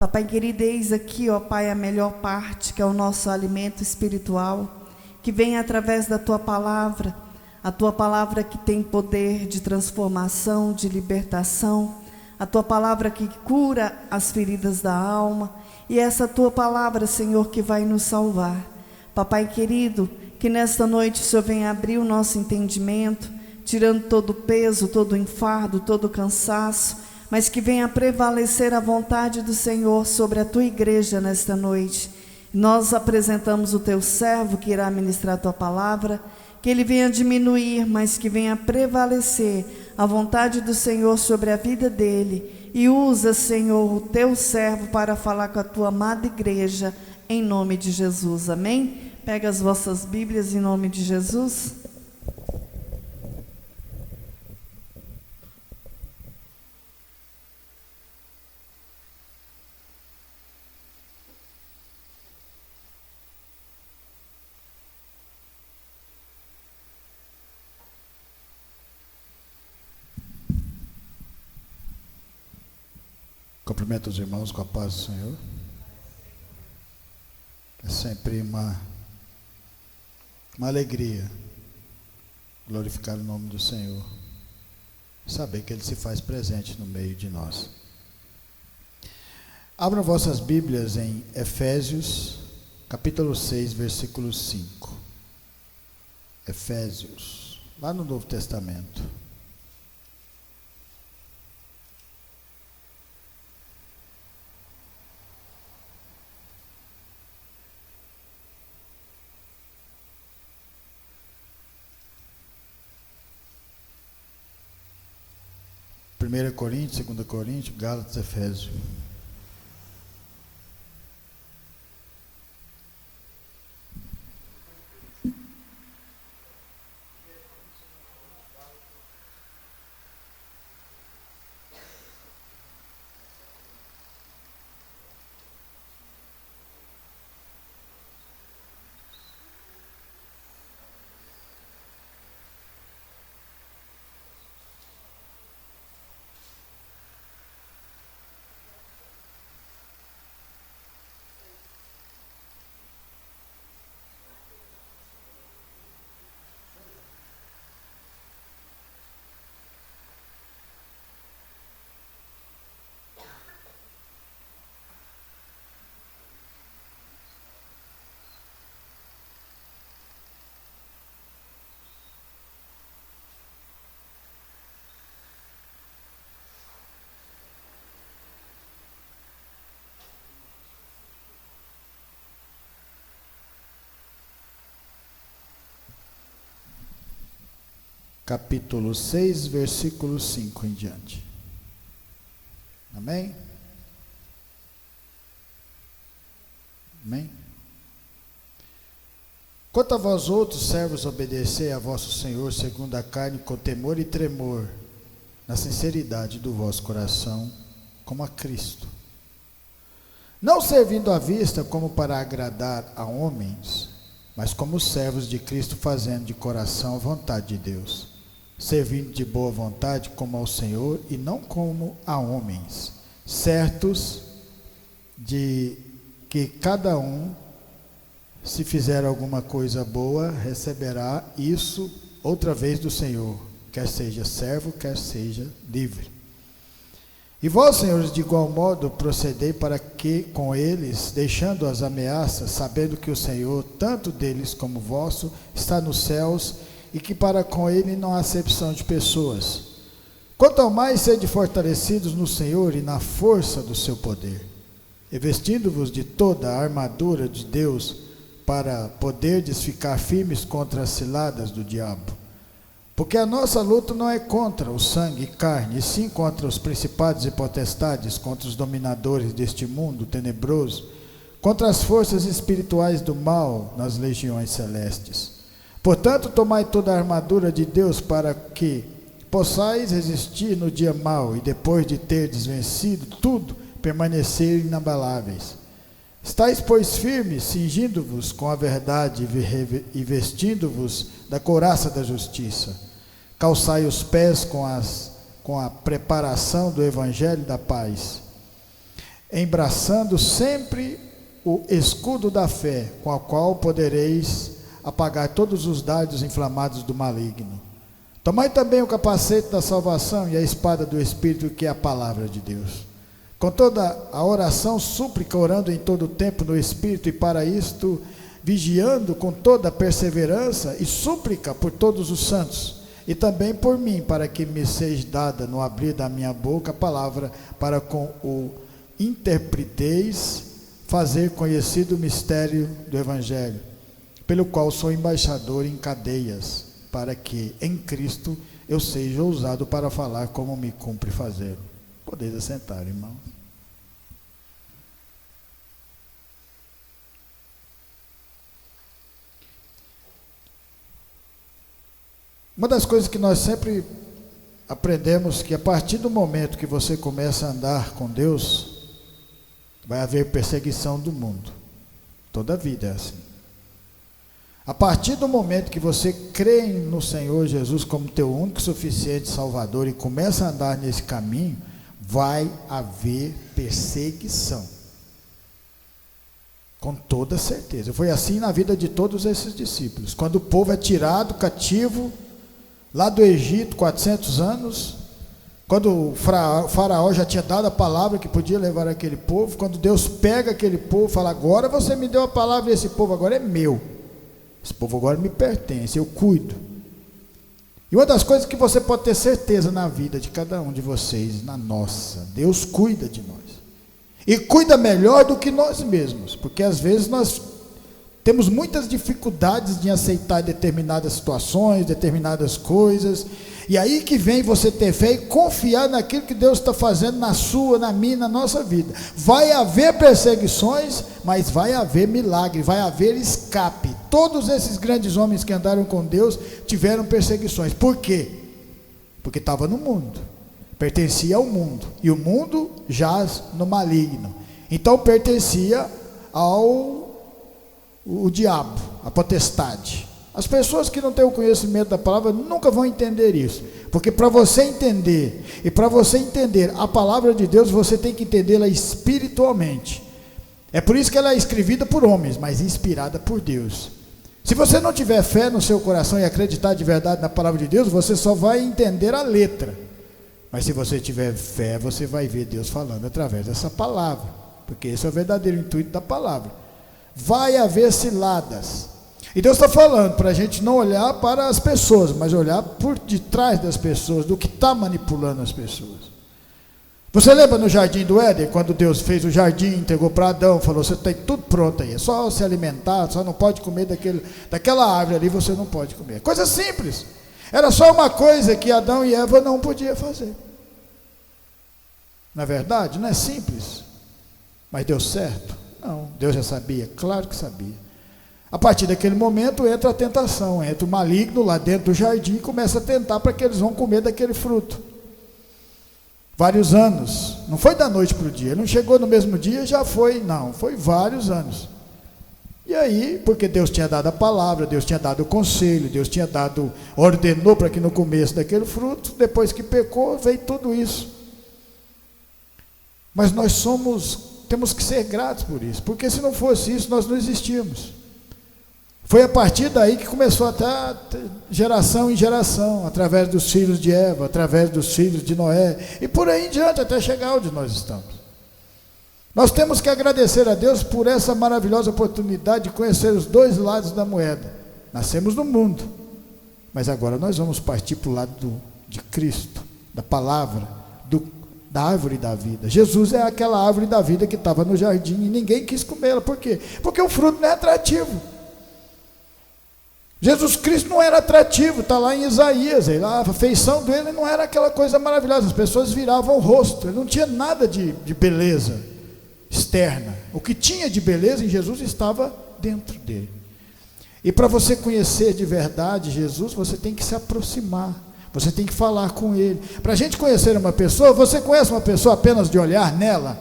Papai querido, eis aqui, ó Pai, a melhor parte, que é o nosso alimento espiritual, que vem através da Tua Palavra, a Tua Palavra que tem poder de transformação, de libertação, a Tua Palavra que cura as feridas da alma, e essa Tua Palavra, Senhor, que vai nos salvar. Papai querido, que nesta noite o Senhor venha abrir o nosso entendimento, tirando todo o peso, todo o enfardo, todo o cansaço, mas que venha prevalecer a vontade do Senhor sobre a Tua igreja nesta noite. Nós apresentamos o Teu servo que irá ministrar a Tua palavra, que ele venha diminuir, mas que venha prevalecer a vontade do Senhor sobre a vida dele, e usa, Senhor, o Teu servo para falar com a Tua amada igreja, em nome de Jesus, amém? Pega as vossas Bíblias em nome de Jesus. Cumprimento os irmãos com a paz do Senhor. É sempre uma alegria glorificar o nome do Senhor, saber que Ele se faz presente no meio de nós. Abram vossas Bíblias em Efésios, capítulo 6, versículo 5. Efésios, lá no Novo Testamento. Primeira Coríntios, Segunda Coríntios, Gálatas, Efésios. Capítulo 6, versículo 5 em diante. Amém? Amém? Quanto a vós outros, servos, obedecei a vosso Senhor segundo a carne, com temor e tremor, na sinceridade do vosso coração, como a Cristo. Não servindo à vista como para agradar a homens, mas como servos de Cristo, fazendo de coração a vontade de Deus, servindo de boa vontade como ao Senhor e não como a homens, certos de que cada um, se fizer alguma coisa boa, receberá isso outra vez do Senhor, quer seja servo, quer seja livre. E vós, senhores, de igual modo procedei, para que com eles, deixando as ameaças, sabendo que o Senhor, tanto deles como vosso, está nos céus, e que para com ele não há acepção de pessoas. Quanto ao mais, sede fortalecidos no Senhor e na força do seu poder, revestindo-vos de toda a armadura de Deus, para poderdes ficar firmes contra as ciladas do diabo. Porque a nossa luta não é contra o sangue e carne, e sim contra os principados e potestades, contra os dominadores deste mundo tenebroso, contra as forças espirituais do mal nas legiões celestes. Portanto, tomai toda a armadura de Deus, para que possais resistir no dia mau, e depois de terdes vencido tudo, permanecer inabaláveis. Estais, pois, firmes, cingindo-vos com a verdade e vestindo-vos da couraça da justiça. Calçai os pés com a preparação do evangelho da paz. embraçando sempre o escudo da fé, com o qual podereis apagar todos os dardos inflamados do maligno. Tomai também o capacete da salvação e a espada do Espírito, que é a palavra de Deus. Com toda a oração, súplica, orando em todo o tempo no Espírito, e para isto vigiando com toda a perseverança e súplica por todos os santos, e também por mim, para que me seja dada no abrir da minha boca a palavra, para com o interpreteis fazer conhecido o mistério do Evangelho, pelo qual sou embaixador em cadeias, para que em Cristo eu seja ousado para falar como me cumpre fazer. Podeis assentar, irmãos. Uma das coisas que nós sempre aprendemos, que a partir do momento que você começa a andar com Deus, vai haver perseguição do mundo. Toda a vida é assim. A partir do momento que você crê no Senhor Jesus como teu único e suficiente Salvador e começa a andar nesse caminho, vai haver perseguição. Com toda certeza. Foi assim na vida de todos esses discípulos. Quando o povo é tirado cativo lá do Egito, 400 anos, quando o faraó já tinha dado a palavra que podia levar aquele povo, quando Deus pega aquele povo e fala: agora você me deu a palavra e esse povo agora é meu, esse povo agora me pertence, eu cuido. E uma das coisas que você pode ter certeza na vida de cada um de vocês, na nossa, Deus cuida de nós, e cuida melhor do que nós mesmos, porque às vezes nós temos muitas dificuldades de aceitar determinadas situações, determinadas coisas, e aí que vem você ter fé e confiar naquilo que Deus está fazendo na sua, na minha, na nossa vida. Vai haver perseguições, mas vai haver milagre, vai haver escape. Todos esses grandes homens que andaram com Deus tiveram perseguições. Por quê? Porque estava no mundo, pertencia ao mundo, e o mundo jaz no maligno, então pertencia ao diabo, a potestade. As pessoas que não têm o conhecimento da palavra nunca vão entender isso, porque para você entender, e para você entender a palavra de Deus, você tem que entendê-la espiritualmente. É por isso que ela é escrevida por homens, mas inspirada por Deus. Se você não tiver fé no seu coração e acreditar de verdade na palavra de Deus, você só vai entender a letra. Mas se você tiver fé, você vai ver Deus falando através dessa palavra, porque esse é o verdadeiro intuito da palavra. Vai haver ciladas, e Deus está falando para a gente não olhar para as pessoas, mas olhar por detrás das pessoas, do que está manipulando as pessoas. Você lembra no jardim do Éden, quando Deus fez o jardim, entregou para Adão, falou: você tem tudo pronto aí, é só se alimentar, só não pode comer daquela árvore ali, você não pode comer. Coisa simples, era só uma coisa que Adão e Eva não podiam fazer. Na verdade, não é simples, mas deu certo? Não, Deus já sabia, claro que sabia. A partir daquele momento entra a tentação, entra o maligno lá dentro do jardim e começa a tentar para que eles vão comer daquele fruto. Vários anos, não foi da noite para o dia, não chegou no mesmo dia, já foi, não, foi vários anos. E aí, porque Deus tinha dado a palavra, Deus tinha dado o conselho, Deus tinha ordenou para que não comesse daquele fruto, depois que pecou, veio tudo isso. Mas nós temos que ser gratos por isso, porque se não fosse isso, nós não existíamos. Foi a partir daí que começou até geração em geração, através dos filhos de Eva, através dos filhos de Noé, e por aí em diante, até chegar onde nós estamos. Nós temos que agradecer a Deus por essa maravilhosa oportunidade de conhecer os dois lados da moeda. Nascemos no mundo, mas agora nós vamos partir para o lado de Cristo, da palavra, da árvore da vida. Jesus é aquela árvore da vida que estava no jardim e ninguém quis comê-la. Por quê? Porque o fruto não é atrativo. Jesus Cristo não era atrativo, está lá em Isaías, a feição dele não era aquela coisa maravilhosa, as pessoas viravam o rosto, ele não tinha nada de beleza externa. O que tinha de beleza em Jesus estava dentro dele. E para você conhecer de verdade Jesus, você tem que se aproximar, você tem que falar com ele. Para a gente conhecer uma pessoa, você conhece uma pessoa apenas de olhar nela?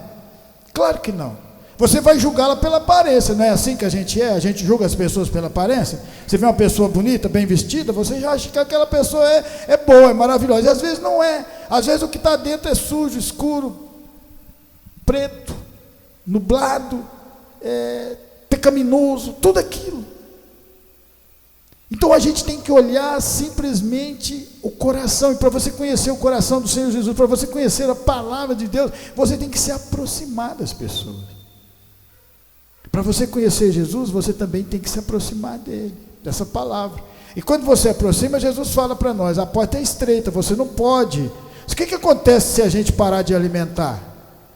Claro que não. Você vai julgá-la pela aparência, não é assim que a gente é? A gente julga as pessoas pela aparência. Você vê uma pessoa bonita, bem vestida, você já acha que aquela pessoa é boa, é maravilhosa, e às vezes não é. Às vezes o que está dentro é sujo, escuro, preto, nublado, pecaminoso, tudo aquilo. Então a gente tem que olhar simplesmente o coração, e para você conhecer o coração do Senhor Jesus, para você conhecer a palavra de Deus, você tem que se aproximar das pessoas. Para você conhecer Jesus, você também tem que se aproximar dele, dessa palavra. E quando você aproxima, Jesus fala para nós, a porta é estreita, você não pode. O que acontece se a gente parar de alimentar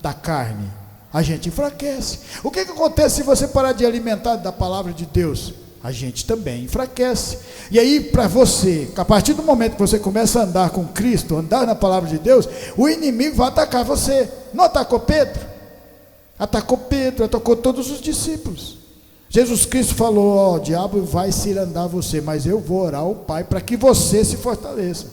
da carne? A gente enfraquece. O que acontece se você parar de alimentar da palavra de Deus? A gente também enfraquece. E aí, para você, a partir do momento que você começa a andar com Cristo, andar na palavra de Deus, o inimigo vai atacar você. Não atacou Pedro? Atacou Pedro, atacou todos os discípulos. Jesus Cristo falou, o diabo vai cirandar você, mas eu vou orar ao Pai para que você se fortaleça.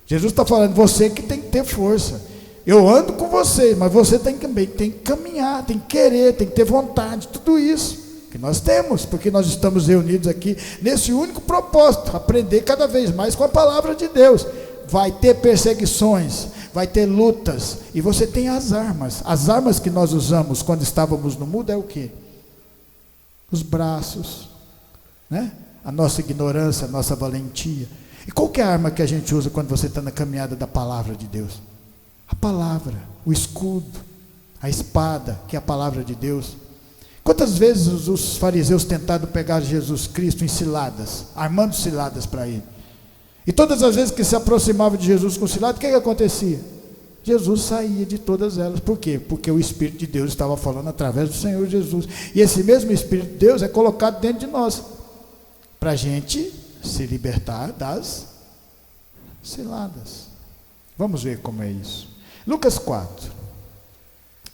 Jesus está falando, você que tem que ter força. Eu ando com você, mas você também tem que caminhar, tem que querer, tem que ter vontade, tudo isso que nós temos, porque nós estamos reunidos aqui nesse único propósito, aprender cada vez mais com a palavra de Deus. Vai ter perseguições, vai ter lutas, e você tem as armas que nós usamos quando estávamos no mundo é o quê? Os braços, né? A nossa ignorância, a nossa valentia. E qual que é a arma que a gente usa quando você está na caminhada da palavra de Deus? A palavra, o escudo, a espada, que é a palavra de Deus. Quantas vezes os fariseus tentaram pegar Jesus Cristo em ciladas, armando ciladas para ele? E todas as vezes que se aproximavam de Jesus com ciladas, o que acontecia? Jesus saía de todas elas. Por quê? Porque o Espírito de Deus estava falando através do Senhor Jesus. E esse mesmo Espírito de Deus é colocado dentro de nós, para a gente se libertar das ciladas. Vamos ver como é isso. Lucas 4.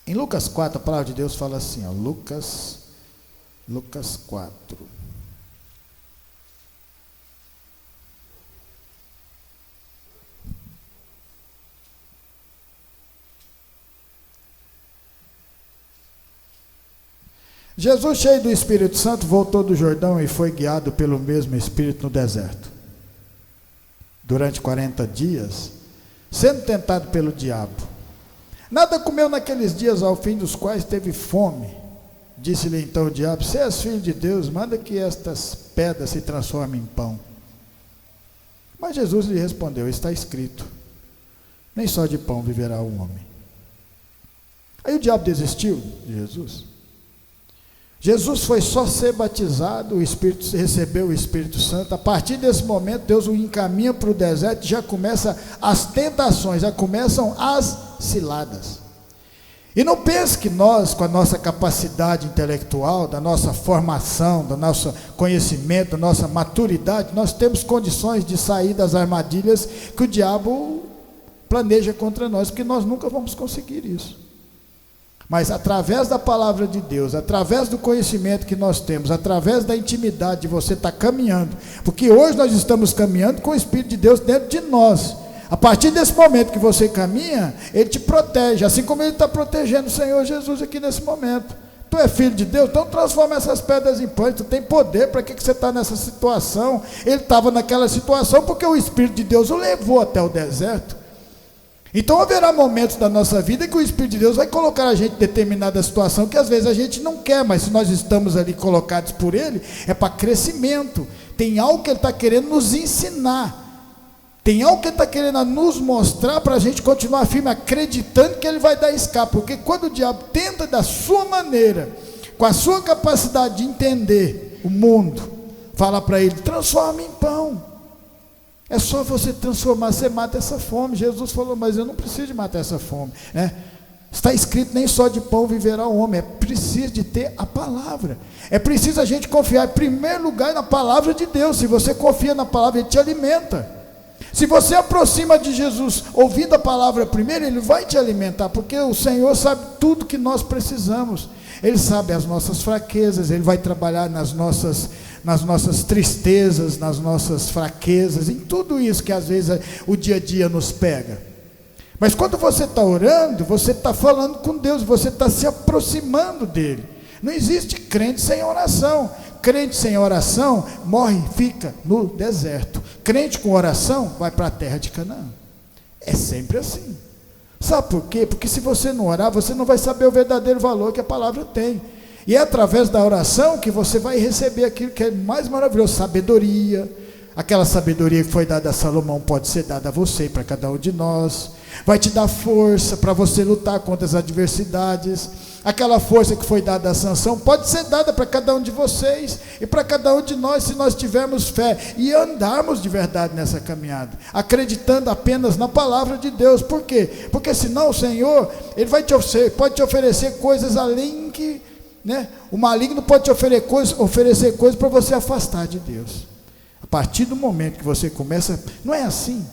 Em Lucas 4, a palavra de Deus fala assim, ó, Lucas 4. Jesus, cheio do Espírito Santo, voltou do Jordão e foi guiado pelo mesmo Espírito no deserto. Durante 40 dias, sendo tentado pelo diabo. Nada comeu naqueles dias, ao fim dos quais teve fome. Disse-lhe então o diabo, se és filho de Deus, manda que estas pedras se transformem em pão. Mas Jesus lhe respondeu, está escrito, nem só de pão viverá o homem. Aí o diabo desistiu de Jesus. Jesus foi só ser batizado, recebeu o Espírito Santo. A partir desse momento, Deus o encaminha para o deserto, já começam as tentações, já começam as ciladas. E não pense que nós, com a nossa capacidade intelectual, da nossa formação, do nosso conhecimento, da nossa maturidade, nós temos condições de sair das armadilhas que o diabo planeja contra nós, porque nós nunca vamos conseguir isso. Mas através da palavra de Deus, através do conhecimento que nós temos, através da intimidade de você estar caminhando, porque hoje nós estamos caminhando com o Espírito de Deus dentro de nós. A partir desse momento que você caminha, Ele te protege, assim como Ele está protegendo o Senhor Jesus aqui nesse momento. Tu é filho de Deus, então transforma essas pedras em pães, tu tem poder, para que você está nessa situação? Ele estava naquela situação porque o Espírito de Deus o levou até o deserto. Então haverá momentos da nossa vida que o Espírito de Deus vai colocar a gente em determinada situação que às vezes a gente não quer, mas se nós estamos ali colocados por Ele, é para crescimento. Tem algo que Ele está querendo nos ensinar, tem algo que Ele está querendo nos mostrar para a gente continuar firme, acreditando que Ele vai dar escape, porque quando o diabo tenta da sua maneira, com a sua capacidade de entender o mundo, fala para ele, transforma em pão. É só você transformar, você mata essa fome. Jesus falou, mas eu não preciso de matar essa fome, né? Está escrito, nem só de pão viverá o homem. É preciso de ter a palavra. É preciso a gente confiar em primeiro lugar na palavra de Deus. Se você confia na palavra, Ele te alimenta. Se você aproxima de Jesus, ouvindo a palavra primeiro, Ele vai te alimentar, porque o Senhor sabe tudo que nós precisamos. Ele sabe as nossas fraquezas, Ele vai trabalhar nas nossas tristezas, nas nossas fraquezas, em tudo isso que às vezes o dia a dia nos pega. Mas quando você está orando, você está falando com Deus, você está se aproximando dEle. Não existe crente sem oração. Crente sem oração morre, fica no deserto. Crente com oração vai para a terra de Canaã. É sempre assim. Sabe por quê? Porque se você não orar, você não vai saber o verdadeiro valor que a palavra tem. E é através da oração que você vai receber aquilo que é mais maravilhoso, sabedoria. Aquela sabedoria que foi dada a Salomão pode ser dada a você e para cada um de nós. Vai te dar força para você lutar contra as adversidades. Aquela força que foi dada a Sansão pode ser dada para cada um de vocês e para cada um de nós, se nós tivermos fé e andarmos de verdade nessa caminhada, acreditando apenas na palavra de Deus. Por quê? Porque senão o Senhor, Ele pode te oferecer coisas além que, o maligno pode te oferecer coisas para você afastar de Deus. A partir do momento que você começa, não é assim.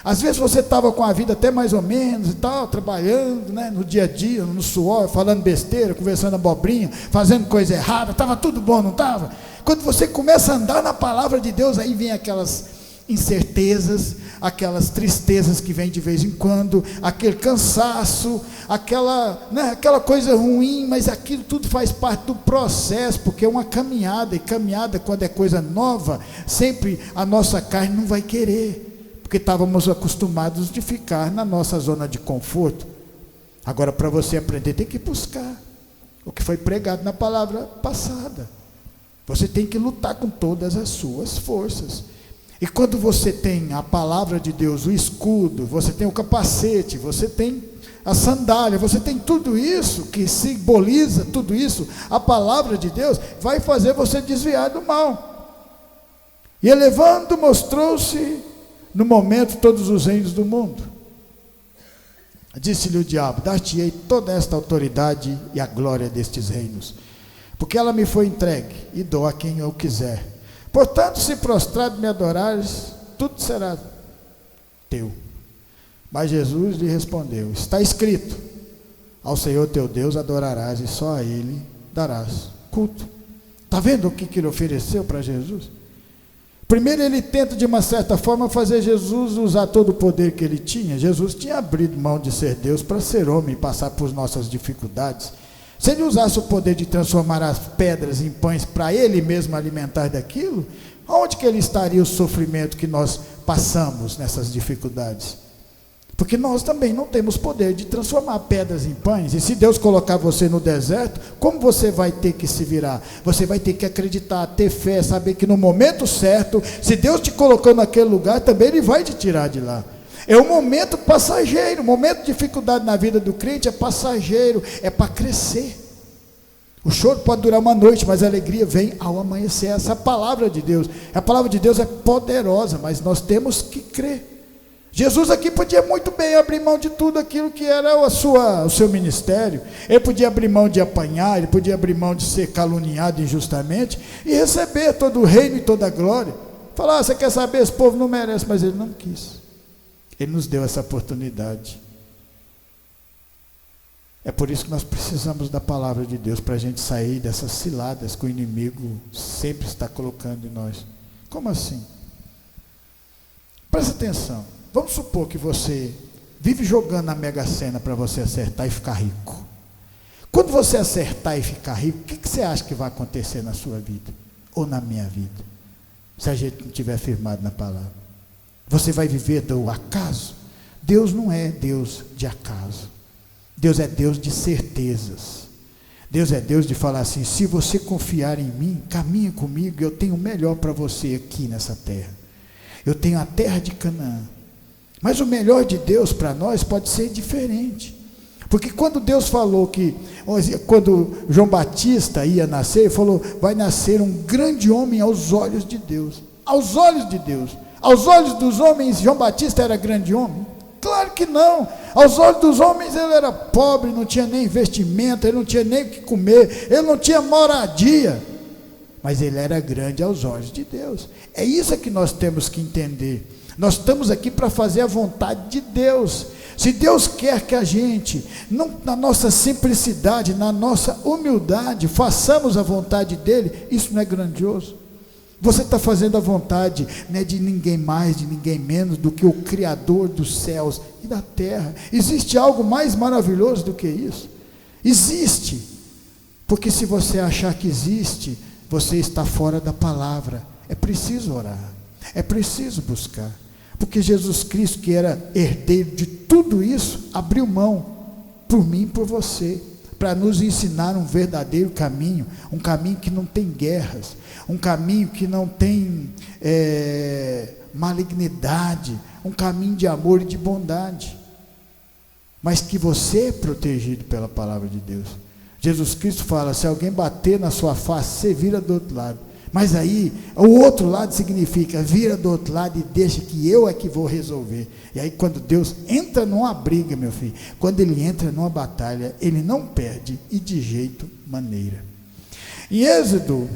Às vezes você estava com a vida até mais ou menos e tal, trabalhando, no dia a dia, no suor, falando besteira, conversando abobrinha, fazendo coisa errada, estava tudo bom, não estava? Quando você começa a andar na palavra de Deus, aí vem aquelas incertezas, aquelas tristezas que vêm de vez em quando, aquele cansaço, aquela coisa ruim, mas aquilo tudo faz parte do processo, porque é uma caminhada, e caminhada, quando é coisa nova, sempre a nossa carne não vai querer, porque estávamos acostumados de ficar na nossa zona de conforto. Agora, para você aprender, tem que buscar o que foi pregado na palavra passada. Você tem que lutar com todas as suas forças. E quando você tem a palavra de Deus, o escudo, você tem o capacete, você tem a sandália, você tem tudo isso que simboliza tudo isso, a palavra de Deus vai fazer você desviar do mal. E elevando, mostrou-se no momento todos os reinos do mundo. Disse-lhe o diabo: dar-te-ei toda esta autoridade e a glória destes reinos, porque ela me foi entregue, e dou a quem eu quiser. Portanto, se prostrado me adorares, tudo será teu. Mas Jesus lhe respondeu: está escrito, ao Senhor teu Deus adorarás, e só a Ele darás culto. Está vendo o que ele ofereceu para Jesus? Primeiro ele tenta, de uma certa forma, fazer Jesus usar todo o poder que ele tinha. Jesus tinha abrido mão de ser Deus para ser homem e passar por nossas dificuldades. Se ele usasse o poder de transformar as pedras em pães para ele mesmo alimentar daquilo, onde que ele estaria o sofrimento que nós passamos nessas dificuldades? Porque nós também não temos poder de transformar pedras em pães. E se Deus colocar você no deserto, como você vai ter que se virar? Você vai ter que acreditar, ter fé, saber que no momento certo, se Deus te colocou naquele lugar, também Ele vai te tirar de lá. É um momento passageiro, um momento de dificuldade na vida do crente é passageiro, é para crescer. O choro pode durar uma noite, mas a alegria vem ao amanhecer. Essa é a palavra de Deus. A palavra de Deus é poderosa, mas nós temos que crer. Jesus aqui podia muito bem abrir mão de tudo aquilo que era o seu ministério. Ele podia abrir mão de apanhar, ele podia abrir mão de ser caluniado injustamente e receber todo o reino e toda a glória. Falar: você quer saber, esse povo não merece, mas ele não quis. Ele nos deu essa oportunidade. É por isso que nós precisamos da palavra de Deus, para a gente sair dessas ciladas que o inimigo sempre está colocando em nós. Como assim? Presta atenção. Vamos supor que você vive jogando na Mega Sena para você acertar e ficar rico. Quando você acertar e ficar rico, o que você acha que vai acontecer na sua vida? Ou na minha vida? Se a gente não estiver firmado na palavra. Você vai viver do acaso? Deus não é Deus de acaso. Deus é Deus de certezas. Deus é Deus de falar assim: se você confiar em mim, caminha comigo, eu tenho o melhor para você aqui nessa terra. Eu tenho a terra de Canaã. Mas o melhor de Deus para nós pode ser diferente. Porque quando Deus falou que, quando João Batista ia nascer, ele falou: vai nascer um grande homem aos olhos de Deus. Aos olhos de Deus. Aos olhos dos homens, João Batista era grande homem? Claro que não. Aos olhos dos homens ele era pobre, não tinha nem investimento, ele não tinha nem o que comer, ele não tinha moradia. Mas ele era grande aos olhos de Deus. É isso que nós temos que entender. Nós estamos aqui para fazer a vontade de Deus. Se Deus quer que a gente, na nossa simplicidade, na nossa humildade, façamos a vontade dEle, isso não é grandioso? Você está fazendo a vontade, não é de ninguém mais, de ninguém menos do que o Criador dos céus e da terra. Existe algo mais maravilhoso do que isso? Existe. Porque se você achar que existe, você está fora da palavra. É preciso orar, é preciso buscar. Porque Jesus Cristo, que era herdeiro de tudo isso, abriu mão por mim e por você, para nos ensinar um verdadeiro caminho, um caminho que não tem guerras, um caminho que não tem malignidade, um caminho de amor e de bondade, mas que você é protegido pela palavra de Deus. Jesus Cristo fala: se alguém bater na sua face, você vira do outro lado. Mas aí, o outro lado significa, vira do outro lado e deixa que eu é que vou resolver. E aí quando Deus entra numa briga, meu filho, quando Ele entra numa batalha, Ele não perde, e de jeito maneira. Em Êxodo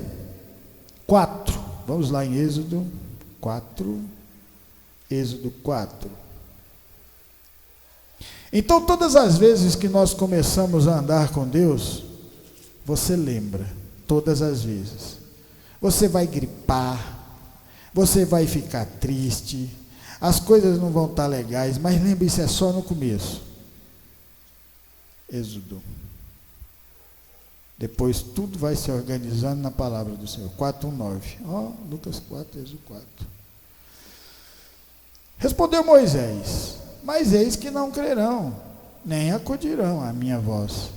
4, vamos lá em Êxodo 4, Êxodo 4. Então todas as vezes que nós começamos a andar com Deus, você lembra, todas as vezes. Você vai gripar, você vai ficar triste, as coisas não vão estar legais, mas lembre, isso é só no começo. Êxodo. Depois tudo vai se organizando na palavra do Senhor. 4:9. Lucas 4, Êxodo 4. Respondeu Moisés: mas eis que não crerão, nem acudirão à minha voz.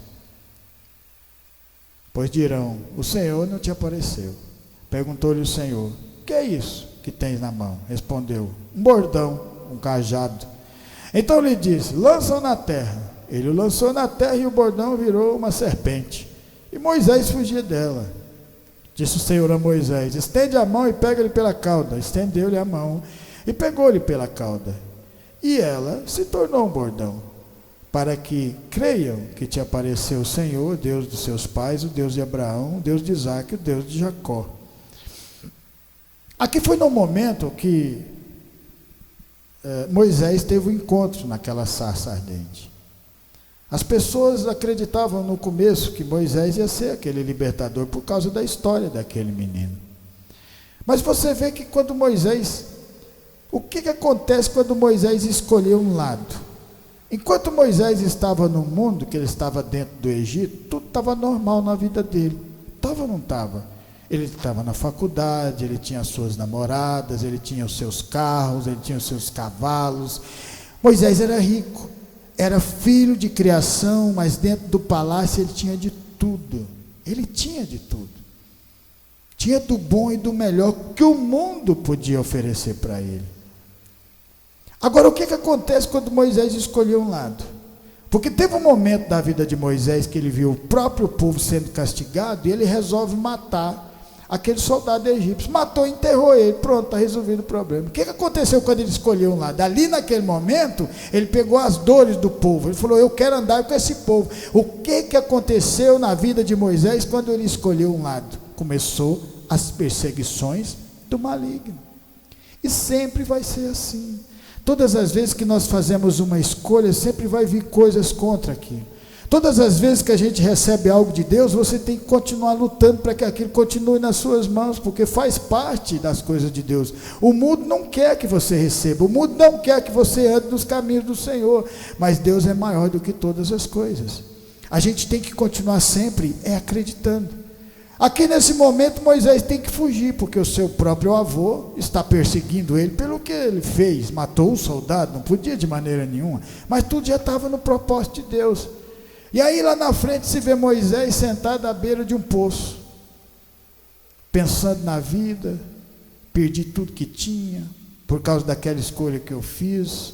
Pois dirão: o Senhor não te apareceu. Perguntou-lhe o Senhor: que é isso que tens na mão? Respondeu: um bordão, um cajado. Então lhe disse: lança-o na terra. Ele o lançou na terra e o bordão virou uma serpente. E Moisés fugia dela. Disse o Senhor a Moisés: estende a mão e pega-lhe pela cauda. Estendeu-lhe a mão e pegou-lhe pela cauda. E ela se tornou um bordão, para que creiam que te apareceu o Senhor, Deus dos seus pais, o Deus de Abraão, o Deus de Isaque, o Deus de Jacó. Aqui foi no momento que Moisés teve um encontro naquela sarça ardente. As pessoas acreditavam no começo que Moisés ia ser aquele libertador por causa da história daquele menino. Mas você vê que quando Moisés, o que acontece quando Moisés escolheu um lado? Enquanto Moisés estava no mundo, que ele estava dentro do Egito, tudo estava normal na vida dele. Estava ou não estava? Ele estava na faculdade, ele tinha as suas namoradas, ele tinha os seus carros, ele tinha os seus cavalos. Moisés era rico, era filho de criação, mas dentro do palácio ele tinha de tudo. Ele tinha de tudo. Tinha do bom e do melhor que o mundo podia oferecer para ele. Agora, o que acontece quando Moisés escolheu um lado? Porque teve um momento da vida de Moisés que ele viu o próprio povo sendo castigado e ele resolve matar aquele soldado egípcio. Matou e enterrou ele. Pronto, está resolvido o problema. O que aconteceu quando ele escolheu um lado? Ali naquele momento, ele pegou as dores do povo. Ele falou: eu quero andar com esse povo. O que aconteceu na vida de Moisés quando ele escolheu um lado? Começou as perseguições do maligno. E sempre vai ser assim. Todas as vezes que nós fazemos uma escolha, sempre vai vir coisas contra aquilo. Todas as vezes que a gente recebe algo de Deus, você tem que continuar lutando para que aquilo continue nas suas mãos, porque faz parte das coisas de Deus. O mundo não quer que você receba, o mundo não quer que você ande nos caminhos do Senhor, mas Deus é maior do que todas as coisas. A gente tem que continuar sempre acreditando. Aqui nesse momento Moisés tem que fugir, porque o seu próprio avô está perseguindo ele pelo que ele fez, matou o soldado, não podia de maneira nenhuma, mas tudo já estava no propósito de Deus. E aí lá na frente se vê Moisés sentado à beira de um poço, pensando na vida: perdi tudo que tinha, por causa daquela escolha que eu fiz.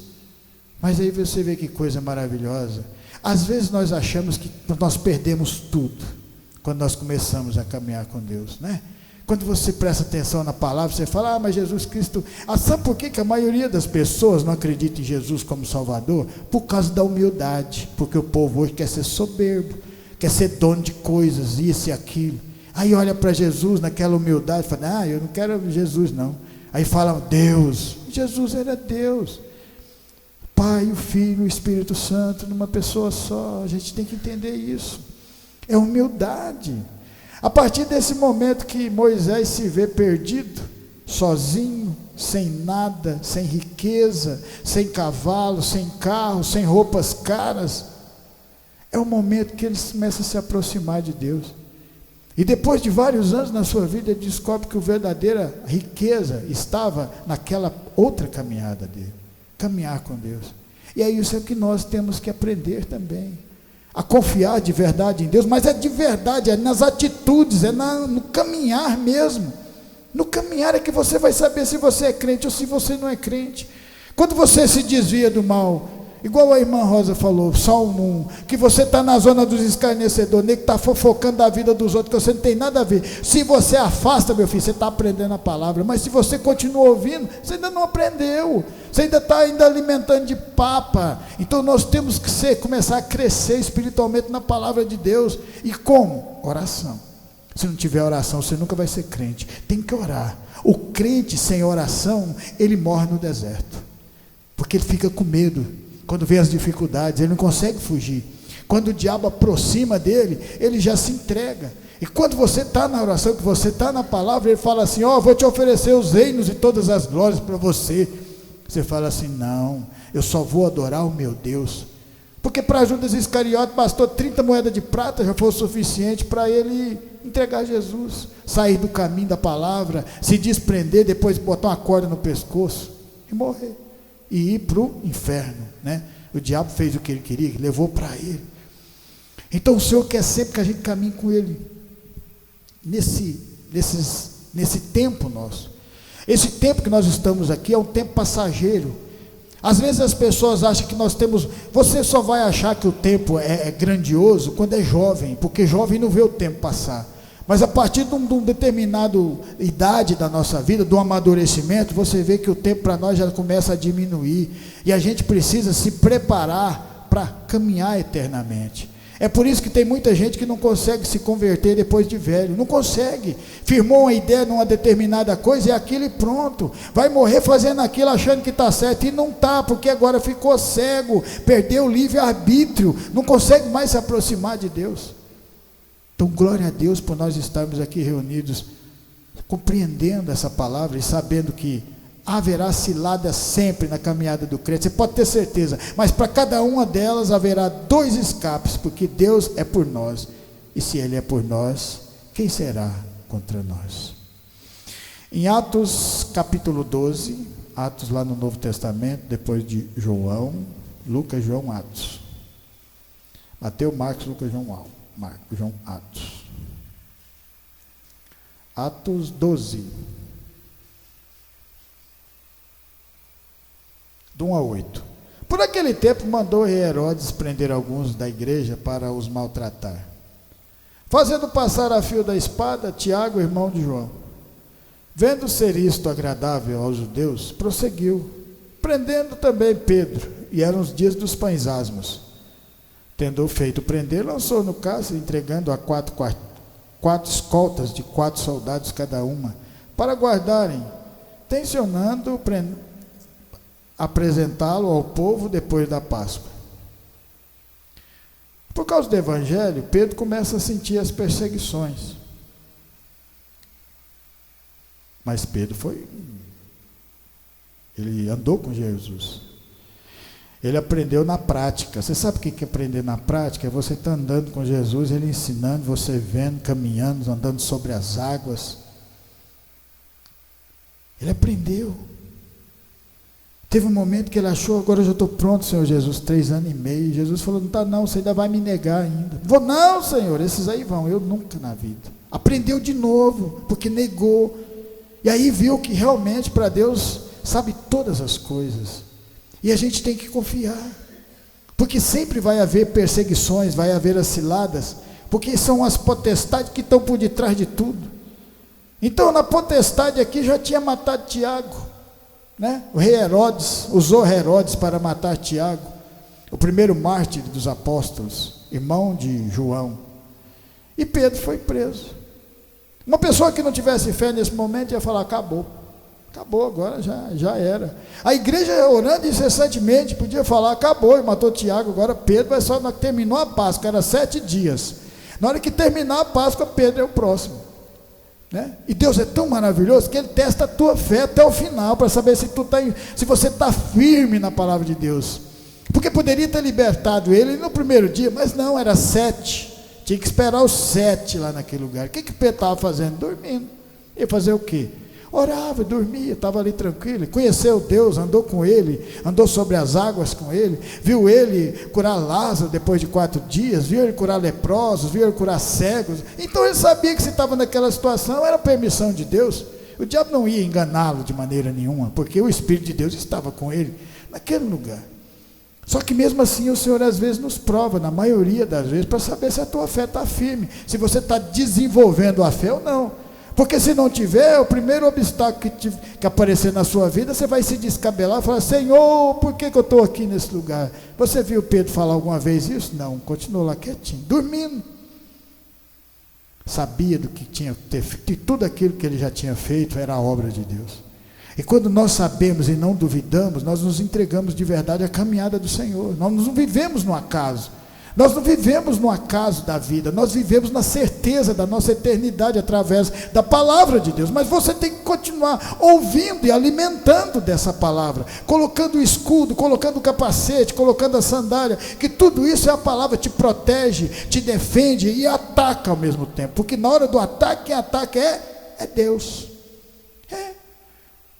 Mas aí você vê que coisa maravilhosa. Às vezes nós achamos que nós perdemos tudo quando nós começamos a caminhar com Deus, né? Quando você presta atenção na palavra, você fala: mas Jesus Cristo... sabe por que a maioria das pessoas não acredita em Jesus como Salvador? Por causa da humildade, porque o povo hoje quer ser soberbo, quer ser dono de coisas, isso e aquilo. Aí olha para Jesus naquela humildade e fala: eu não quero Jesus não. Aí fala: Deus. Jesus era Deus, Pai, o Filho, o Espírito Santo, numa pessoa só. A gente tem que entender isso. É humildade. A partir desse momento que Moisés se vê perdido, sozinho, sem nada, sem riqueza, sem cavalo, sem carro, sem roupas caras, é o momento que ele começa a se aproximar de Deus. E depois de vários anos na sua vida, ele descobre que a verdadeira riqueza estava naquela outra caminhada dele, caminhar com Deus. E é isso que nós temos que aprender também, a confiar de verdade em Deus, mas é de verdade, é nas atitudes, é no caminhar mesmo. No caminhar é que você vai saber se você é crente ou se você não é crente. Quando você se desvia do mal, igual a irmã Rosa falou, Salmo 1, que você está na zona dos escarnecedores, nem que está fofocando da vida dos outros, que você não tem nada a ver. Se você afasta, meu filho, você está aprendendo a palavra, mas se você continua ouvindo, você ainda não aprendeu, você ainda está alimentando de papa. Então nós temos que começar a crescer espiritualmente na palavra de Deus. E como? Oração. Se não tiver oração, você nunca vai ser crente. Tem que orar. O crente sem oração, ele morre no deserto, porque ele fica com medo. Quando vê as dificuldades, ele não consegue fugir. Quando o diabo aproxima dele, ele já se entrega. E quando você está na oração, que você está na palavra, ele fala assim: ó, vou te oferecer os reinos e todas as glórias para você. Você fala assim: não, eu só vou adorar o meu Deus. Porque para Judas Iscariote bastou 30 moedas de prata, já foi o suficiente para ele entregar Jesus, sair do caminho da palavra, se desprender, depois botar uma corda no pescoço e morrer, e ir para o inferno, né? O diabo fez o que ele queria, levou para ele. Então o Senhor quer sempre que a gente caminhe com ele nesse tempo nosso. Esse tempo que nós estamos aqui é um tempo passageiro. Às vezes as pessoas acham que nós temos, você só vai achar que o tempo é grandioso quando é jovem, porque jovem não vê o tempo passar. Mas a partir de uma determinada idade da nossa vida, do amadurecimento, você vê que o tempo para nós já começa a diminuir, e a gente precisa se preparar para caminhar eternamente. É por isso que tem muita gente que não consegue se converter depois de velho, não consegue, firmou uma ideia numa determinada coisa, e aquilo e pronto, vai morrer fazendo aquilo, achando que está certo, e não está, porque agora ficou cego, perdeu o livre-arbítrio, não consegue mais se aproximar de Deus. Então glória a Deus por nós estarmos aqui reunidos, compreendendo essa palavra e sabendo que haverá ciladas sempre na caminhada do crente, você pode ter certeza, mas para cada uma delas haverá 2 escapes, porque Deus é por nós, e se Ele é por nós, quem será contra nós? Em Atos capítulo 12, Atos lá no Novo Testamento, depois de João, Lucas, João, Atos, Mateus, Marcos, Lucas, João, Atos, Atos 12, do 1 a 8. Por aquele tempo mandou Herodes prender alguns da igreja para os maltratar, fazendo passar a fio da espada Tiago, irmão de João. Vendo ser isto agradável aos judeus, prosseguiu, prendendo também Pedro, e eram os dias dos pães asmos. Tendo feito prender, lançou no cárcere, entregando a 4 escoltas de 4 soldados cada uma, para guardarem, tencionando apresentá-lo ao povo depois da Páscoa. Por causa do Evangelho, Pedro começa a sentir as perseguições. Mas Pedro ele andou com Jesus. Ele aprendeu na prática. Você sabe o que é aprender na prática? É você estar andando com Jesus, Ele ensinando, você vendo, caminhando, andando sobre as águas. Ele aprendeu. Teve um momento que ele achou: agora eu já estou pronto, Senhor Jesus, 3 anos e meio. E Jesus falou: não está não, você ainda vai me negar ainda. Vou não, Senhor, esses aí vão, eu nunca na vida. Aprendeu de novo, porque negou. E aí viu que realmente para Deus sabe todas as coisas. E a gente tem que confiar, porque sempre vai haver perseguições, vai haver as ciladas, porque são as potestades que estão por detrás de tudo. Então na potestade aqui já tinha matado Tiago, né? O rei Herodes usou Herodes para matar Tiago, o primeiro mártir dos apóstolos, irmão de João. E Pedro foi preso. Uma pessoa que não tivesse fé nesse momento ia falar: acabou agora, já era. A igreja orando incessantemente, podia falar: acabou, e matou Tiago, agora Pedro vai só, terminou a Páscoa, era 7 dias, na hora que terminar a Páscoa, Pedro é o próximo, né? E Deus é tão maravilhoso que Ele testa a tua fé até o final, para saber se você está firme na palavra de Deus, porque poderia ter libertado ele no primeiro dia, mas não, era 7, Tinha que esperar os 7 lá naquele lugar. O que Pedro estava fazendo? Dormindo. Ia fazer o quê? Orava, dormia, estava ali tranquilo. Conheceu Deus, andou com ele, andou sobre as águas com ele, viu ele curar Lázaro depois de 4 dias, viu ele curar leprosos, viu ele curar cegos. Então ele sabia que se estava naquela situação era permissão de Deus. O diabo não ia enganá-lo de maneira nenhuma, porque o Espírito de Deus estava com ele naquele lugar. Só que mesmo assim o Senhor às vezes nos prova, na maioria das vezes, para saber se a tua fé está firme, se você está desenvolvendo a fé ou não. Porque se não tiver, o primeiro obstáculo que aparecer na sua vida, você vai se descabelar e falar: Senhor, por que eu estou aqui nesse lugar? Você viu Pedro falar alguma vez isso? Não, continuou lá quietinho, dormindo. Sabia do que tinha feito, e tudo aquilo que ele já tinha feito era a obra de Deus. E quando nós sabemos e não duvidamos, nós nos entregamos de verdade à caminhada do Senhor. Nós não vivemos no acaso. Nós não vivemos no acaso da vida, nós vivemos na certeza da nossa eternidade através da palavra de Deus. Mas você tem que continuar ouvindo e alimentando dessa palavra, colocando o escudo, colocando o capacete, colocando a sandália, que tudo isso é a palavra, te protege, te defende e ataca ao mesmo tempo, porque na hora do ataque, quem ataca é Deus.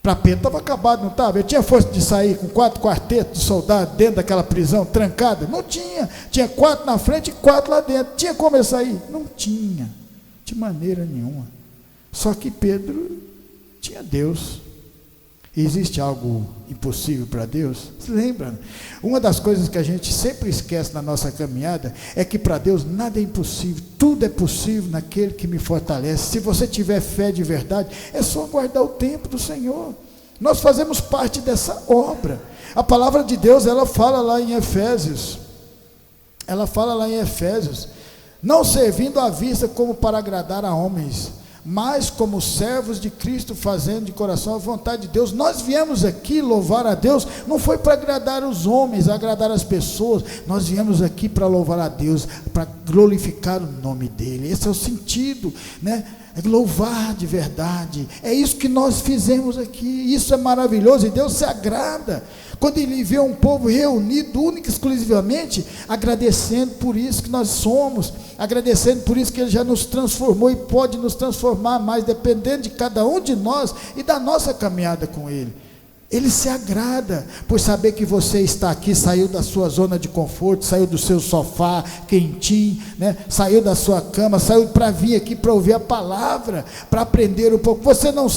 Para Pedro estava acabado, não estava? Ele tinha força de sair com 4 quartetos de soldados dentro daquela prisão trancada? Não tinha. Tinha 4 na frente e 4 lá dentro. Tinha como ele sair? Não tinha, de maneira nenhuma. Só que Pedro tinha Deus. E existe algo impossível para Deus? Você lembra? Uma das coisas que a gente sempre esquece na nossa caminhada é que para Deus nada é impossível, tudo é possível naquele que me fortalece. Se você tiver fé de verdade, é só aguardar o tempo do Senhor. Nós fazemos parte dessa obra. A palavra de Deus, ela fala lá em Efésios, não servindo à vista como para agradar a homens, mas como servos de Cristo, fazendo de coração a vontade de Deus. Nós viemos aqui louvar a Deus, não foi para agradar os homens, agradar as pessoas, nós viemos aqui para louvar a Deus, para glorificar o nome dEle. Esse é o sentido, né? É louvar de verdade, é isso que nós fizemos aqui, isso é maravilhoso, e Deus se agrada, quando Ele vê um povo reunido, única e exclusivamente, agradecendo por isso que nós somos, agradecendo por isso que Ele já nos transformou, e pode nos transformar mais, dependendo de cada um de nós, e da nossa caminhada com Ele. Ele se agrada por saber que você está aqui, saiu da sua zona de conforto, saiu do seu sofá quentinho, né? Saiu da sua cama, saiu para vir aqui para ouvir a palavra, para aprender um pouco. Vocês não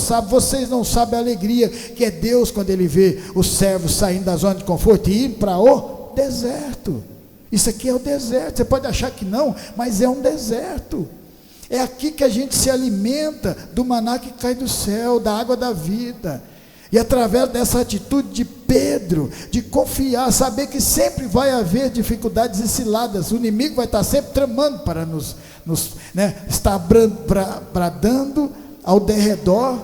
sabem a alegria que é Deus quando Ele vê os servos saindo da zona de conforto e ir para o deserto. Isso aqui é o deserto, você pode achar que não, mas é um deserto. É aqui que a gente se alimenta do maná que cai do céu, da água da vida. E através dessa atitude de Pedro, de confiar, saber que sempre vai haver dificuldades e ciladas, o inimigo vai estar sempre tramando para estar bradando ao derredor,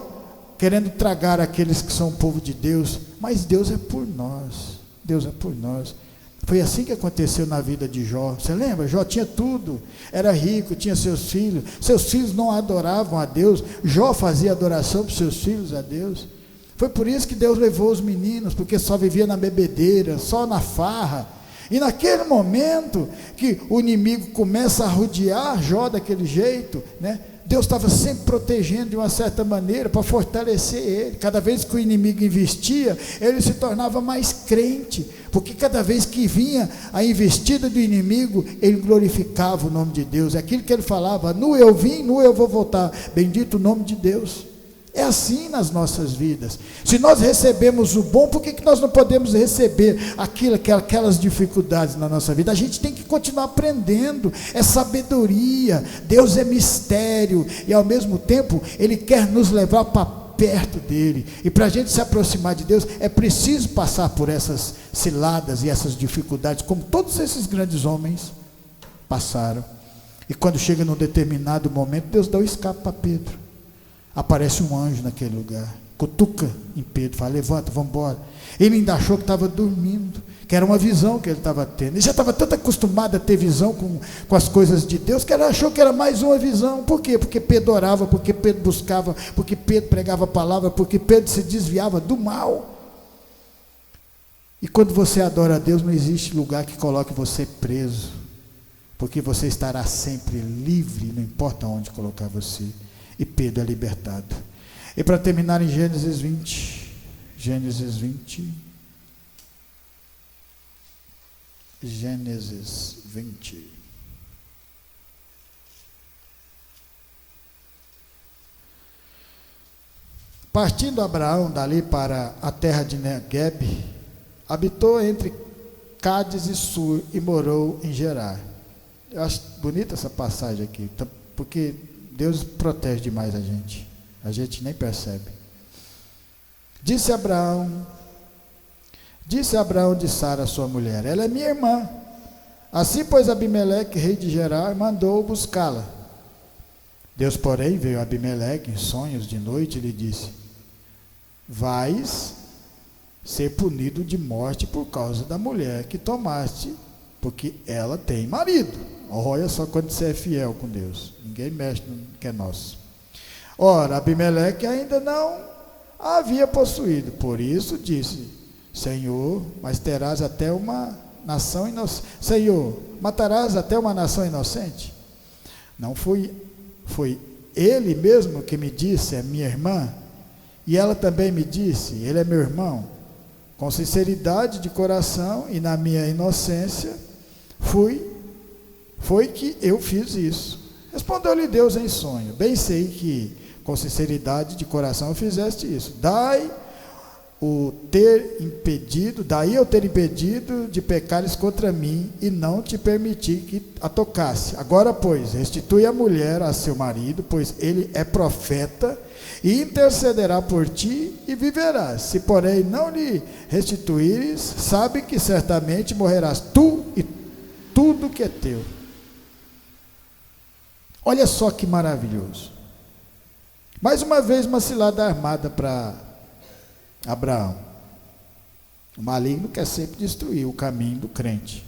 querendo tragar aqueles que são o povo de Deus. Mas Deus é por nós, Deus é por nós. Foi assim que aconteceu na vida de Jó. Você lembra? Jó tinha tudo, era rico, tinha seus filhos não adoravam a Deus, Jó fazia adoração para os seus filhos a Deus. Foi por isso que Deus levou os meninos, porque só vivia na bebedeira, só na farra. E naquele momento que o inimigo começa a rodear Jó daquele jeito, né? Deus estava sempre protegendo de uma certa maneira para fortalecer ele. Cada vez que o inimigo investia, ele se tornava mais crente, porque cada vez que vinha a investida do inimigo, ele glorificava o nome de Deus. É aquilo que ele falava: nu eu vim, nu eu vou voltar, bendito o nome de Deus. É assim nas nossas vidas. Se nós recebemos o bom, por que nós não podemos receber aquelas dificuldades na nossa vida? A gente tem que continuar aprendendo, é sabedoria, Deus é mistério, e ao mesmo tempo Ele quer nos levar para perto dEle, e para a gente se aproximar de Deus, é preciso passar por essas ciladas e essas dificuldades, como todos esses grandes homens passaram. E quando chega num determinado momento, Deus dá o escape para Pedro. Aparece um anjo naquele lugar, cutuca em Pedro, fala: levanta, vamos embora. Ele ainda achou que estava dormindo, que era uma visão que ele estava tendo. Ele já estava tanto acostumado a ter visão com as coisas de Deus, que ele achou que era mais uma visão. Por quê? Porque Pedro orava, porque Pedro buscava, porque Pedro pregava a palavra, porque Pedro se desviava do mal. E quando você adora a Deus, não existe lugar que coloque você preso, porque você estará sempre livre, não importa onde colocar você. E Pedro é libertado. E para terminar em Gênesis 20, Gênesis 20. Partindo Abraão dali para a terra de Negueb, habitou entre Cádiz e Sur e morou em Gerar. Eu acho bonita essa passagem aqui, porque Deus protege demais a gente nem percebe. Disse Abraão de Sara, sua mulher: ela é minha irmã. Assim, pois, Abimeleque, rei de Gerar, mandou buscá-la. Deus, porém, veio a Abimeleque em sonhos de noite e lhe disse: vais ser punido de morte por causa da mulher que tomaste, porque ela tem marido. Olha só quando você é fiel com Deus, ninguém mexe no que é nosso. Ora, Abimeleque ainda não a havia possuído, por isso disse: Senhor, mas terás até uma nação inocente. Senhor, matarás até uma nação inocente? Não foi ele mesmo que me disse: é minha irmã? E ela também me disse: ele é meu irmão. Com sinceridade de coração e na minha inocência foi que eu fiz isso. Respondeu-lhe Deus em sonho: bem sei que com sinceridade de coração fizeste isso. Daí eu ter impedido de pecares contra mim e não te permiti que a tocasse. Agora, pois, restitui a mulher a seu marido, pois ele é profeta, e intercederá por ti e viverás. Se, porém, não lhe restituíres, sabe que certamente morrerás tu e tudo que é teu. Olha só que maravilhoso. Mais uma vez uma cilada armada para Abraão. O maligno quer sempre destruir o caminho do crente.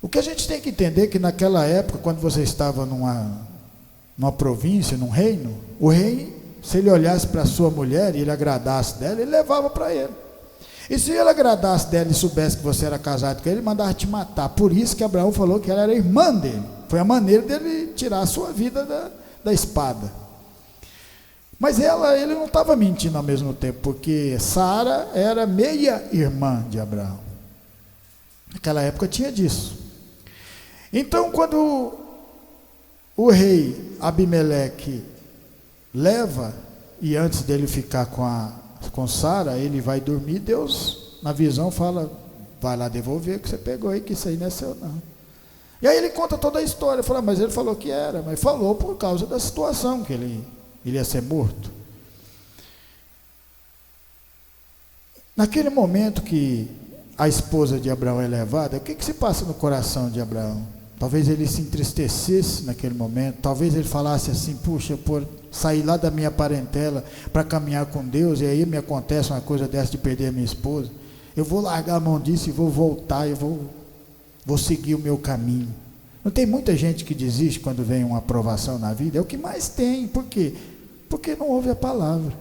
O que a gente tem que entender é que naquela época, quando você estava numa província, num reino, o rei, se ele olhasse para a sua mulher e ele agradasse dela, ele levava para ele. E se ele agradasse dela e soubesse que você era casado com ele, ele mandava te matar. Por isso que Abraão falou que ela era irmã dele. Foi a maneira dele tirar a sua vida da espada. Mas ele não estava mentindo ao mesmo tempo, porque Sara era meia-irmã de Abraão. Naquela época tinha disso. Então, quando o rei Abimeleque leva, e antes dele ficar com Sara, ele vai dormir, Deus, na visão, fala: vai lá devolver o que você pegou aí, que isso aí não é seu não. E aí ele conta toda a história, fala: mas ele falou que era, mas falou por causa da situação, que ele ia ser morto. Naquele momento que a esposa de Abraão é levada, o que se passa no coração de Abraão? Talvez ele se entristecesse naquele momento, talvez ele falasse assim: puxa, por sair lá da minha parentela para caminhar com Deus, e aí me acontece uma coisa dessa de perder a minha esposa, eu vou largar a mão disso e vou voltar, eu vou seguir o meu caminho. Não tem muita gente que desiste quando vem uma aprovação na vida? É o que mais tem. Por quê? Porque não ouve a palavra,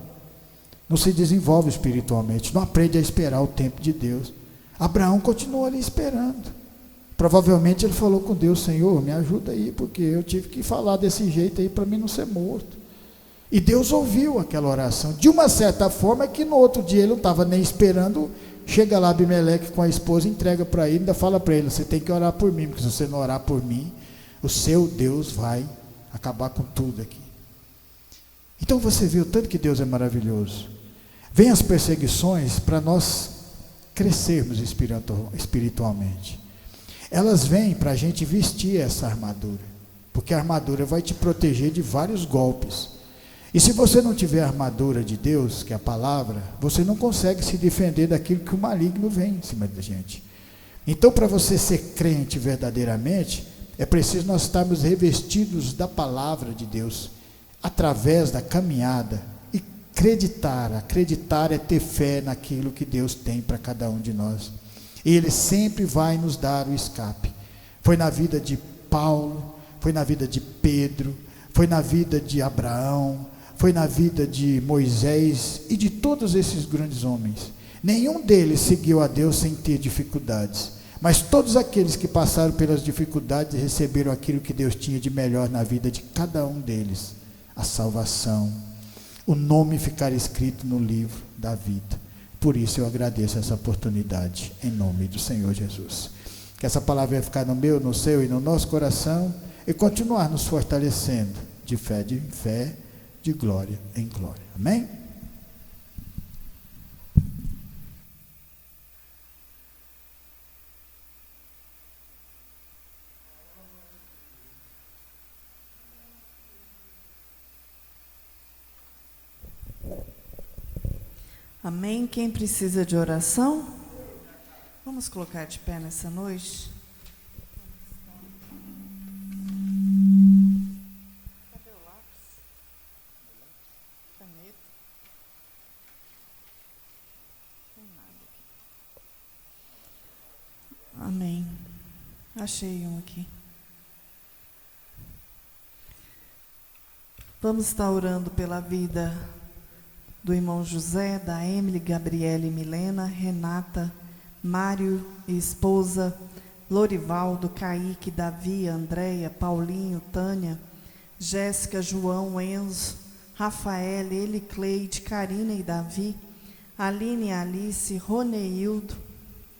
não se desenvolve espiritualmente, não aprende a esperar o tempo de Deus. Abraão continuou ali esperando. Provavelmente ele falou com Deus: Senhor, me ajuda aí, porque eu tive que falar desse jeito aí para mim não ser morto. E Deus ouviu aquela oração, de uma certa forma que no outro dia ele não estava nem esperando. Chega lá Abimeleque com a esposa, entrega para ele, ainda fala para ele: você tem que orar por mim, porque se você não orar por mim, o seu Deus vai acabar com tudo aqui. Então você vê o tanto que Deus é maravilhoso. Vem as perseguições para nós crescermos espiritualmente. Elas vêm para a gente vestir essa armadura, porque a armadura vai te proteger de vários golpes. E se você não tiver a armadura de Deus, que é a palavra, você não consegue se defender daquilo que o maligno vem em cima da gente. Então, para você ser crente verdadeiramente, é preciso nós estarmos revestidos da palavra de Deus, através da caminhada, e acreditar é ter fé naquilo que Deus tem para cada um de nós. E Ele sempre vai nos dar o escape. Foi na vida de Paulo, foi na vida de Pedro, foi na vida de Abraão, foi na vida de Moisés e de todos esses grandes homens. Nenhum deles seguiu a Deus sem ter dificuldades, Mas todos aqueles que passaram pelas dificuldades e receberam aquilo que Deus tinha de melhor na vida de cada um deles, a salvação, o nome ficar escrito no livro da vida. Por isso eu agradeço essa oportunidade, em nome do Senhor Jesus. Que essa palavra vai ficar no meu, no seu e no nosso coração e continuar nos fortalecendo de fé em fé, de glória em glória. Amém? Amém? Quem precisa de oração? Vamos colocar de pé nessa noite? Cadê o lápis? Caneta? Não tem nada aqui. Amém. Achei um aqui. Vamos estar orando pela vida do irmão José, da Emily, Gabriele, Milena, Renata, Mário e esposa, Lorivaldo, Kaique, Davi, Andréia, Paulinho, Tânia, Jéssica, João, Enzo, Rafael, Cleide, Karina e Davi, Aline e Alice, Roneildo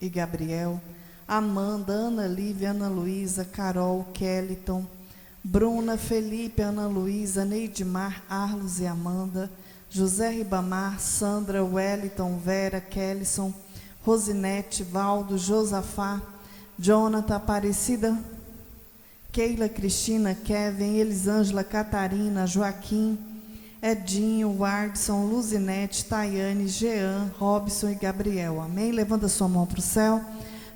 e Gabriel, Amanda, Ana Lívia, Ana Luísa, Carol, Kellyton, Bruna, Felipe, Ana Luísa, Neidmar, Arlos e Amanda, José Ribamar, Sandra, Wellington, Vera, Kellyson, Rosinete, Valdo, Josafá, Jonathan, Aparecida, Keila, Cristina, Kevin, Elisângela, Catarina, Joaquim, Edinho, Wardson, Luzinete, Tayane, Jean, Robson e Gabriel. Amém? Levanta sua mão para o céu.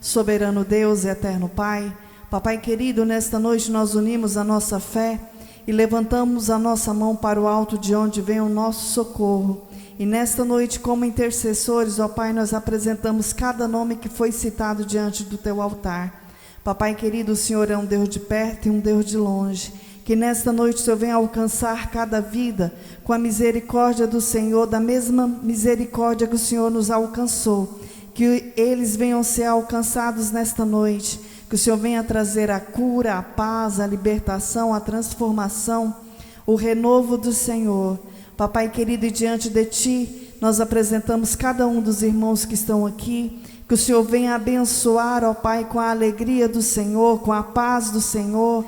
Soberano Deus e eterno Pai, Papai querido, nesta noite nós unimos a nossa fé e levantamos a nossa mão para o alto de onde vem o nosso socorro. E nesta noite, como intercessores, ó Pai, nós apresentamos cada nome que foi citado diante do Teu altar. Papai querido, o Senhor é um Deus de perto e um Deus de longe. Que nesta noite o Senhor venha alcançar cada vida com a misericórdia do Senhor, da mesma misericórdia que o Senhor nos alcançou. Que eles venham ser alcançados nesta noite. Que o Senhor venha trazer a cura, a paz, a libertação, a transformação, o renovo do Senhor. Papai querido, e diante de Ti, nós apresentamos cada um dos irmãos que estão aqui. Que o Senhor venha abençoar, ó Pai, com a alegria do Senhor, com a paz do Senhor,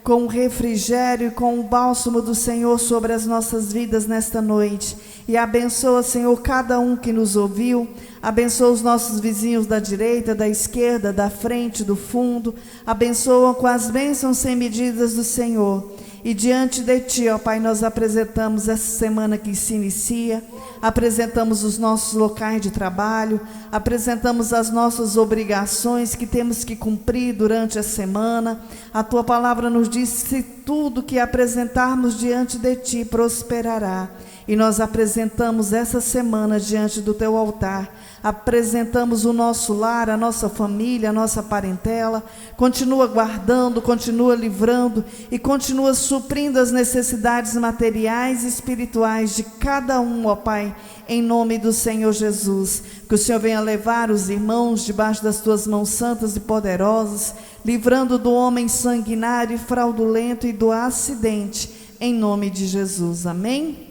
com o refrigério e com o bálsamo do Senhor sobre as nossas vidas nesta noite. E abençoa, Senhor, cada um que nos ouviu. Abençoa os nossos vizinhos da direita, da esquerda, da frente, do fundo. Abençoa com as bênçãos sem medidas do Senhor. E diante de Ti, ó Pai, nós apresentamos essa semana que se inicia, apresentamos os nossos locais de trabalho, apresentamos as nossas obrigações que temos que cumprir durante a semana. A Tua palavra nos diz que tudo que apresentarmos diante de Ti prosperará. E nós apresentamos essa semana diante do Teu altar, apresentamos o nosso lar, a nossa família, a nossa parentela. Continua guardando, continua livrando e continua suprindo as necessidades materiais e espirituais de cada um, ó Pai, em nome do Senhor Jesus. Que o Senhor venha levar os irmãos debaixo das Tuas mãos santas e poderosas, livrando do homem sanguinário e fraudulento e do acidente, em nome de Jesus. Amém?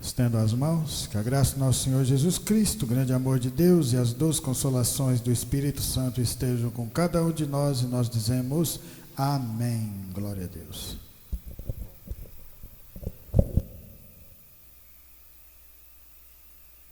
Estendo as mãos, que a graça do nosso Senhor Jesus Cristo, o grande amor de Deus e as doces consolações do Espírito Santo estejam com cada um de nós, e nós dizemos amém. Glória a Deus.